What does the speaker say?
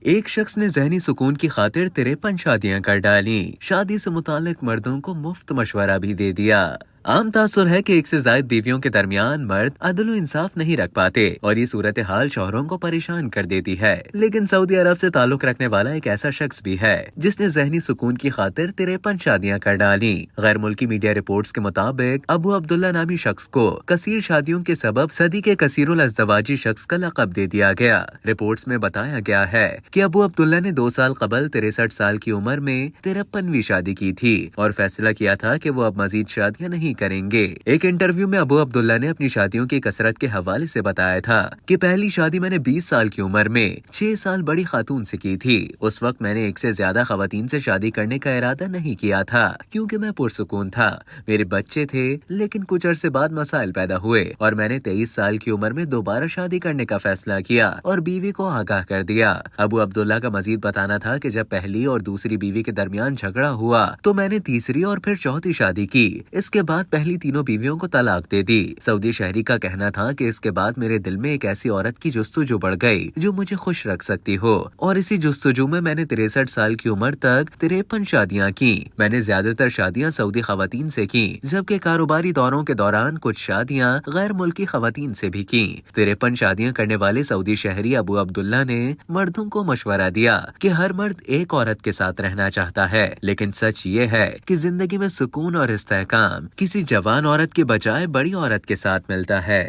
ایک شخص نے ذہنی سکون کی خاطر 53 شادیاں کر ڈالی، شادی سے متعلق مردوں کو مفت مشورہ بھی دے دیا۔ عام تاثر ہے کہ ایک سے زائد بیویوں کے درمیان مرد عدل و انصاف نہیں رکھ پاتے اور یہ صورتحال شوہروں کو پریشان کر دیتی ہے۔ لیکن سعودی عرب سے تعلق رکھنے والا ایک ایسا شخص بھی ہے جس نے ذہنی سکون کی خاطر 53 شادیاں کر ڈالی۔ غیر ملکی میڈیا رپورٹس کے مطابق ابو عبداللہ نامی شخص کو کثیر شادیوں کے سبب صدی کے کثیر الازدواجی شخص کا لقب دے دیا گیا۔ رپورٹس میں بتایا گیا ہے کہ ابو عبداللہ نے 2 سال قبل 63 سال کی عمر میں 53ویں شادی کی تھی اور فیصلہ کیا تھا کہ وہ اب مزید شادیاں نہیں کریں گے۔ ایک انٹرویو میں ابو عبداللہ نے اپنی شادیوں کی کثرت کے حوالے سے بتایا تھا کہ پہلی شادی میں نے 20 سال کی عمر میں 6 سال بڑی خاتون سے کی تھی۔ اس وقت میں نے ایک سے زیادہ خواتین سے شادی کرنے کا ارادہ نہیں کیا تھا کیونکہ میں پرسکون تھا، میرے بچے تھے، لیکن کچھ عرصے بعد مسائل پیدا ہوئے اور میں نے 23 سال کی عمر میں دوبارہ شادی کرنے کا فیصلہ کیا اور بیوی کو آگاہ کر دیا۔ ابو عبداللہ کا مزید بتانا تھا کہ جب پہلی اور دوسری بیوی کے درمیان جھگڑا ہوا تو میں نے تیسری اور پھر چوتھی شادی کی۔ اس کے بعد پہلی تینوں بیویوں کو طلاق دے دی۔ سعودی شہری کا کہنا تھا کہ اس کے بعد میرے دل میں ایک ایسی عورت کی جستجو بڑھ گئی جو مجھے خوش رکھ سکتی ہو، اور اسی جستجو میں نے 63 سال کی عمر تک 53 شادیاں کی۔ میں نے زیادہ تر شادیاں سعودی خواتین سے کی، جبکہ کاروباری دوروں کے دوران کچھ شادیاں غیر ملکی خواتین سے بھی کی۔ 53 شادیاں کرنے والے سعودی شہری ابو عبداللہ نے مردوں کو مشورہ دیا کہ ہر مرد ایک عورت کے ساتھ رہنا چاہتا ہے، لیکن سچ یہ ہے کہ زندگی میں سکون اور استحکام کسی جوان عورت کے بجائے بڑی عورت کے ساتھ ملتا ہے۔